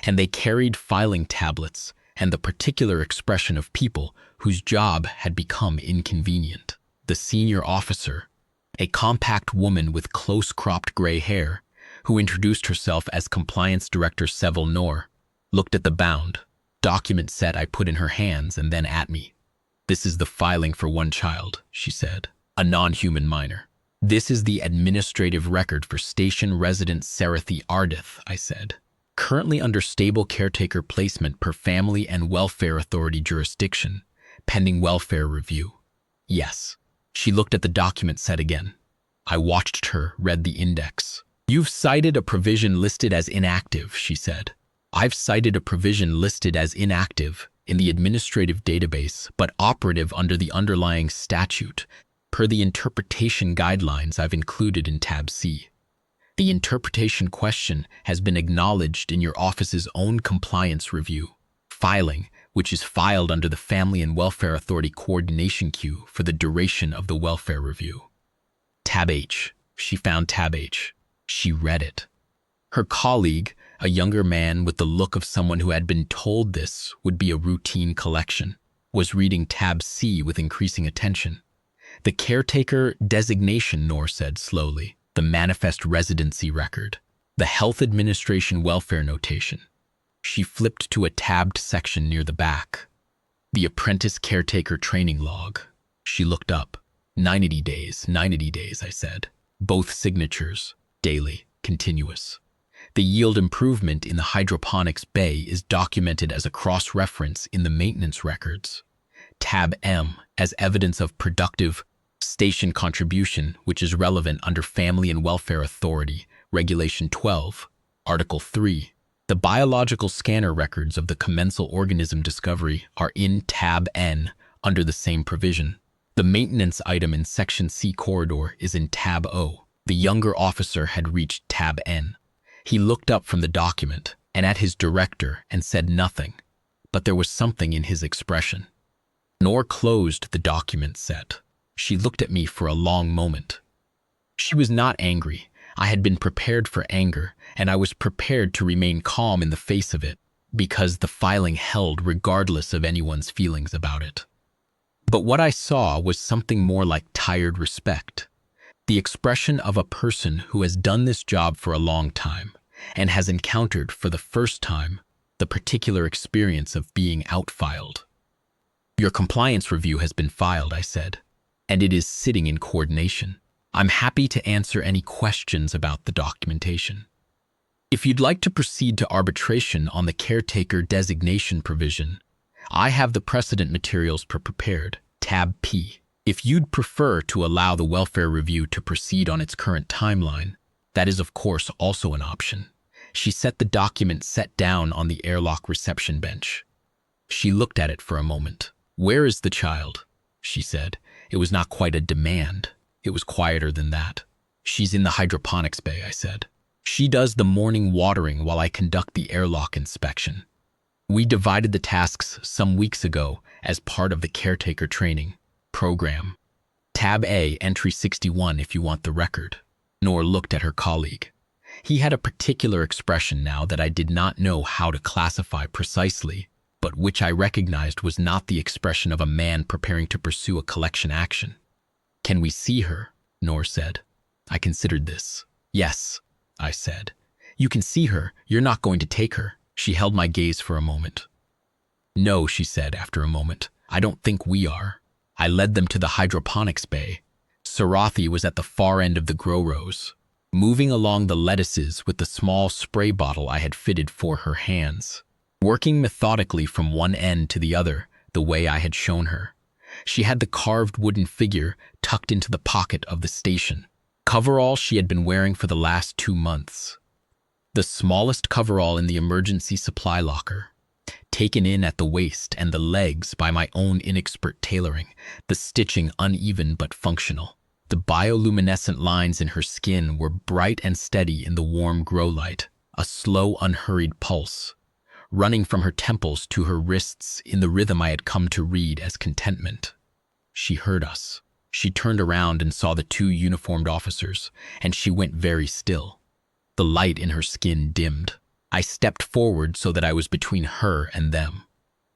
[SPEAKER 1] And they carried filing tablets and the particular expression of people whose job had become inconvenient. The senior officer, a compact woman with close-cropped gray hair, who introduced herself as Compliance Director Seville Noor, looked at the bound document set I put in her hands and then at me. "This is the filing for one child," she said, "a non-human minor." "This is the administrative record for station resident Sarathi Ardith," I said, "currently under stable caretaker placement per Family and Welfare Authority jurisdiction, pending welfare review." "Yes." She looked at the document set again. I watched her read the index. "You've cited a provision listed as inactive," she said. "I've cited a provision listed as inactive in the administrative database, but operative under the underlying statute, per the interpretation guidelines I've included in tab C. The interpretation question has been acknowledged in your office's own compliance review filing, which is filed under the Family and Welfare Authority coordination queue for the duration of the welfare review." Tab H. She found tab H. She read it. Her colleague, a younger man with the look of someone who had been told this would be a routine collection, was reading tab C with increasing attention. "The caretaker designation," Noor said slowly, "the manifest residency record, the health administration welfare notation." She flipped to a tabbed section near the back. "The apprentice caretaker training log." She looked up. 90 days, I said. "Both signatures, daily, continuous. The yield improvement in the hydroponics bay is documented as a cross-reference in the maintenance records. Tab M as evidence of productive station contribution, which is relevant under Family and Welfare Authority, Regulation 12, Article 3. The biological scanner records of the commensal organism discovery are in tab N under the same provision. The maintenance item in Section C corridor is in tab O. The younger officer had reached tab N. He looked up from the document and at his director and said nothing, but there was something in his expression. Noor closed the document set. She looked at me for a long moment. She was not angry. I had been prepared for anger, and I was prepared to remain calm in the face of it, because the filing held regardless of anyone's feelings about it. But what I saw was something more like tired respect, the expression of a person who has done this job for a long time and has encountered for the first time the particular experience of being outfiled. "Your compliance review has been filed," I said, "and it is sitting in coordination. I'm happy to answer any questions about the documentation. If you'd like to proceed to arbitration on the caretaker designation provision, I have the precedent materials prepared, tab P. If you'd prefer to allow the welfare review to proceed on its current timeline, that is of course also an option." She set the document set down on the airlock reception bench. She looked at it for a moment. "Where is the child?" she said. It was not quite a demand. It was quieter than that. "She's in the hydroponics bay," I said. "She does the morning watering while I conduct the airlock inspection. We divided the tasks some weeks ago as part of the caretaker training program. Tab A, entry 61 if you want the record." Noor looked at her colleague. He had a particular expression now that I did not know how to classify precisely, but which I recognized was not the expression of a man preparing to pursue a collection action. "Can we see her?" Noor said. I considered this. "Yes," I said. "You can see her. You're not going to take her." She held my gaze for a moment. "No," she said after a moment. "I don't think we are." I led them to the hydroponics bay. Sarathi was at the far end of the grow rows, moving along the lettuces with the small spray bottle I had fitted for her hands, working methodically from one end to the other the way I had shown her. She had the carved wooden figure tucked into the pocket of the station coverall she had been wearing for the last 2 months. The smallest coverall in the emergency supply locker, taken in at the waist and the legs by my own inexpert tailoring, the stitching uneven but functional. The bioluminescent lines in her skin were bright and steady in the warm grow light, a slow, unhurried pulse, running from her temples to her wrists in the rhythm I had come to read as contentment. She heard us. She turned around and saw the two uniformed officers, and she went very still. The light in her skin dimmed. I stepped forward so that I was between her and them.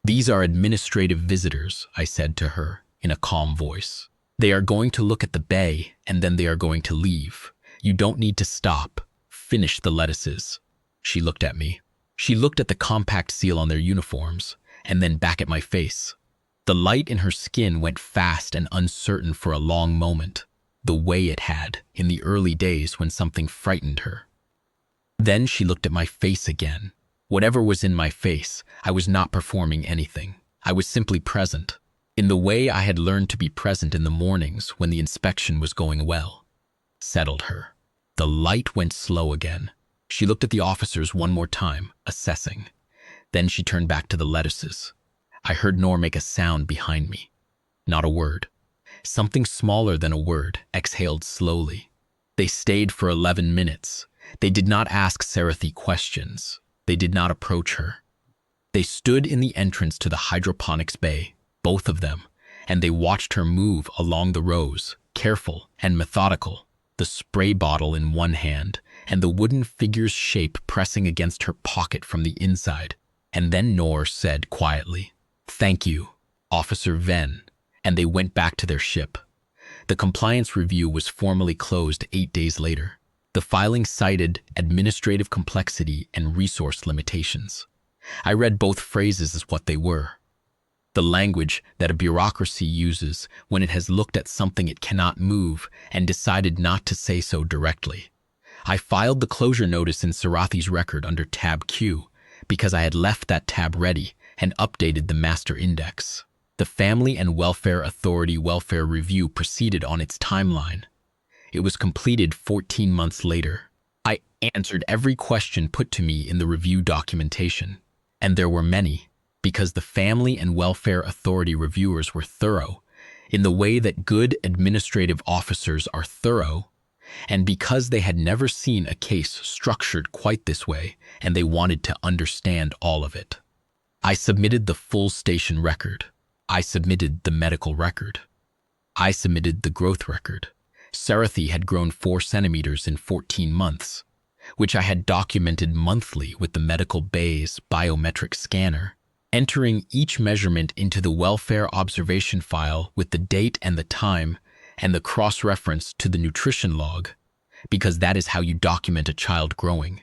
[SPEAKER 1] "These are administrative visitors," I said to her in a calm voice. "They are going to look at the bay, and then they are going to leave. You don't need to stop. Finish the lettuces." She looked at me. She looked at the compact seal on their uniforms, and then back at my face. The light in her skin went fast and uncertain for a long moment, the way it had in the early days when something frightened her. Then she looked at my face again. Whatever was in my face, I was not performing anything. I was simply present, in the way I had learned to be present in the mornings when the inspection was going well. Settled her. The light went slow again. She looked at the officers one more time, assessing. Then she turned back to the lettuces. I heard Nor make a sound behind me. Not a word. Something smaller than a word exhaled slowly. They stayed for 11 minutes. They did not ask Sarathi questions. They did not approach her. They stood in the entrance to the hydroponics bay, both of them, and they watched her move along the rows, careful and methodical, the spray bottle in one hand and the wooden figure's shape pressing against her pocket from the inside. And then Nor said quietly, "Thank you, Officer Venn," and they went back to their ship. The compliance review was formally closed 8 days later. The filing cited administrative complexity and resource limitations. I read both phrases as what they were. The language that a bureaucracy uses when it has looked at something it cannot move and decided not to say so directly. I filed the closure notice in Sarathi's record under tab Q because I had left that tab ready and updated the master index. The Family and Welfare Authority Welfare Review proceeded on its timeline. It was completed 14 months later. I answered every question put to me in the review documentation, and there were many, because the Family and Welfare Authority reviewers were thorough, in the way that good administrative officers are thorough, and because they had never seen a case structured quite this way, and they wanted to understand all of it. I submitted the full station record. I submitted the medical record. I submitted the growth record. Sarathi had grown 4 centimeters in 14 months, which I had documented monthly with the medical bay's biometric scanner, entering each measurement into the welfare observation file with the date and the time and the cross-reference to the nutrition log, because that is how you document a child growing,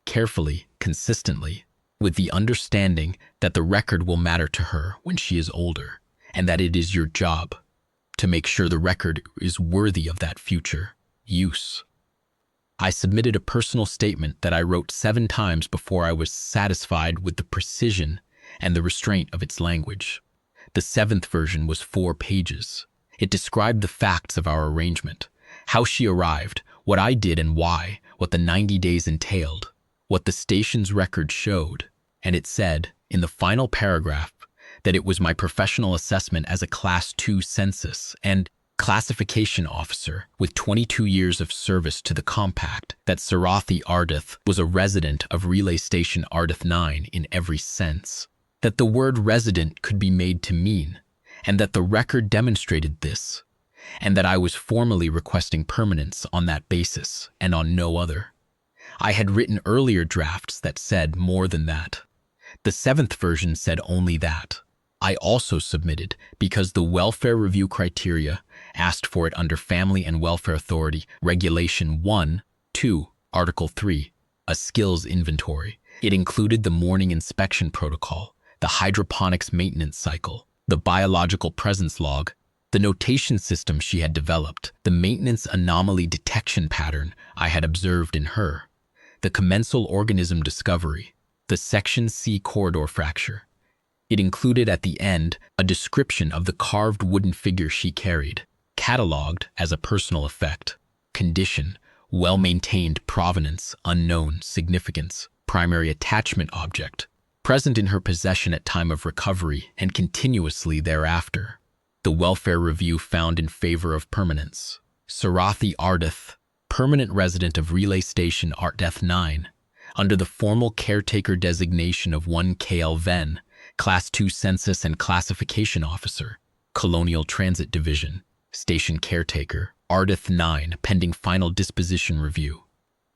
[SPEAKER 1] carefully, consistently, with the understanding that the record will matter to her when she is older, and that it is your job to make sure the record is worthy of that future use. I submitted a personal statement that I wrote 7 times before I was satisfied with the precision and the restraint of its language. The 7th version was 4 pages. It described the facts of our arrangement, how she arrived, what I did and why, what the 90 days entailed, what the station's record showed, and it said, in the final paragraph, that it was my professional assessment as a Class 2 census and classification officer with 22 years of service to the compact that Sarathi Ardith was a resident of Relay Station Ardith 9 in every sense, that the word resident could be made to mean, and that the record demonstrated this, and that I was formally requesting permanence on that basis and on no other. I had written earlier drafts that said more than that. The 7th version said only that. I also submitted because the welfare review criteria asked for it under Family and Welfare Authority Regulation 1-2, Article 3, a skills inventory. It included the morning inspection protocol, the hydroponics maintenance cycle, the biological presence log, the notation system she had developed, the maintenance anomaly detection pattern I had observed in her, the commensal organism discovery, the Section C corridor fracture. It included at the end a description of the carved wooden figure she carried, catalogued as a personal effect, condition, well-maintained provenance, unknown significance, primary attachment object, present in her possession at time of recovery and continuously thereafter. The welfare review found in favor of permanence. Sarathi Ardith, permanent resident of Relay Station Ardith 9, under the formal caretaker designation of 1 KL Venn, Class 2 Census and Classification Officer, Colonial Transit Division, Station caretaker, Ardith 9, pending final disposition review.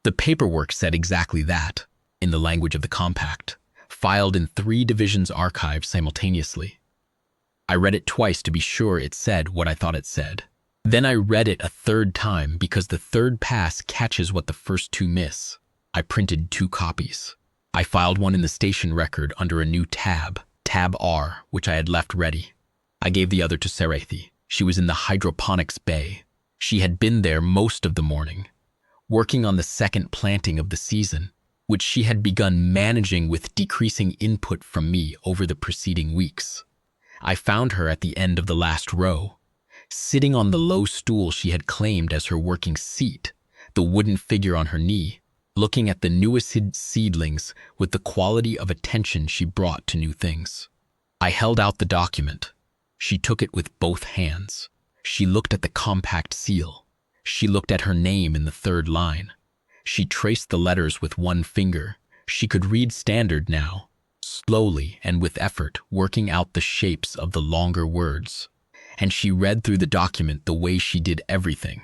[SPEAKER 1] The paperwork said exactly that, in the language of the compact, filed in 3 divisions archives simultaneously. I read it twice to be sure it said what I thought it said. Then I read it a 3rd time because the 3rd pass catches what the first 2 miss. I printed 2 copies. I filed one in the station record under a new tab, tab R, which I had left ready. I gave the other to Serethi. She was in the hydroponics bay. She had been there most of the morning, working on the 2nd planting of the season, which she had begun managing with decreasing input from me over the preceding weeks. I found her at the end of the last row, sitting on the low stool she had claimed as her working seat, the wooden figure on her knee, looking at the newest seedlings with the quality of attention she brought to new things. I held out the document. She took it with both hands. She looked at the compact seal. She looked at her name in the 3rd line. She traced the letters with one finger. She could read standard now, slowly and with effort, working out the shapes of the longer words. And she read through the document the way she did everything,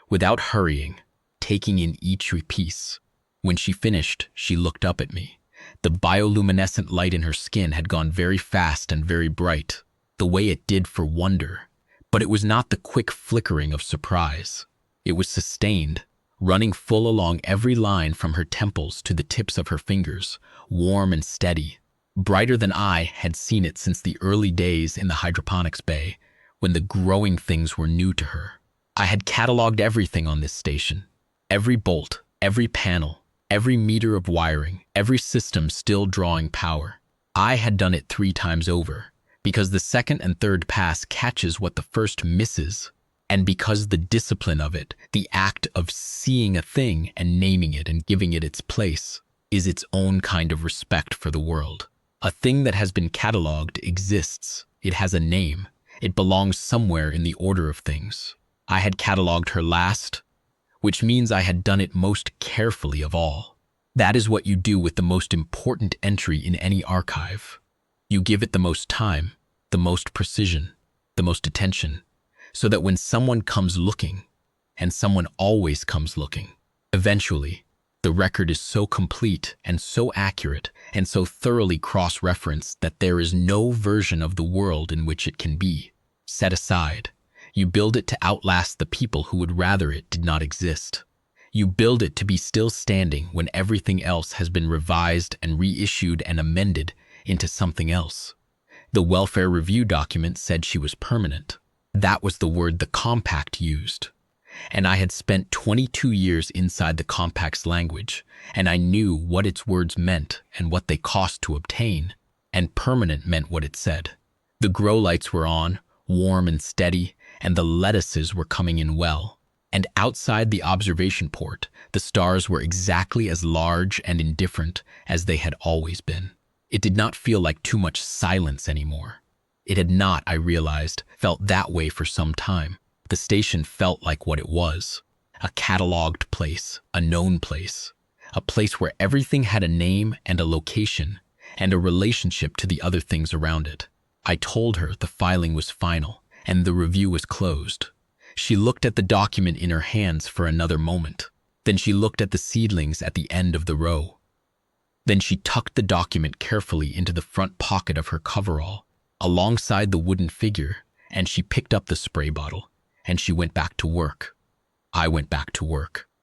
[SPEAKER 1] without hurrying, taking in each piece. When she finished, she looked up at me. The bioluminescent light in her skin had gone very fast and very bright, the way it did for wonder. But it was not the quick flickering of surprise. It was sustained, running full along every line from her temples to the tips of her fingers, warm and steady, brighter than I had seen it since the early days in the hydroponics bay, when the growing things were new to her. I had catalogued everything on this station. Every bolt, every panel, every meter of wiring, every system still drawing power. I had done it 3 times over, because the 2nd and 3rd pass catches what the first misses, and because the discipline of it, the act of seeing a thing and naming it and giving it its place, is its own kind of respect for the world. A thing that has been catalogued exists. It has a name. It belongs somewhere in the order of things. I had catalogued her last, which means I had done it most carefully of all. That is what you do with the most important entry in any archive. You give it the most time, the most precision, the most attention, so that when someone comes looking, and someone always comes looking, eventually, the record is so complete and so accurate and so thoroughly cross-referenced that there is no version of the world in which it can be set aside. You build it to outlast the people who would rather it did not exist. You build it to be still standing when everything else has been revised and reissued and amended into something else. The welfare review document said she was permanent. That was the word the compact used. And I had spent 22 years inside the compact's language, and I knew what its words meant and what they cost to obtain, and permanent meant what it said. The grow lights were on, warm and steady, and the lettuces were coming in well. And outside the observation port, the stars were exactly as large and indifferent as they had always been. It did not feel like too much silence anymore. It had not, I realized, felt that way for some time. The station felt like what it was, a catalogued place, a known place, a place where everything had a name and a location and a relationship to the other things around it. I told her the filing was final and the review was closed. She looked at the document in her hands for another moment. Then she looked at the seedlings at the end of the row. Then she tucked the document carefully into the front pocket of her coverall, alongside the wooden figure, and she picked up the spray bottle. And she went back to work. I went back to work.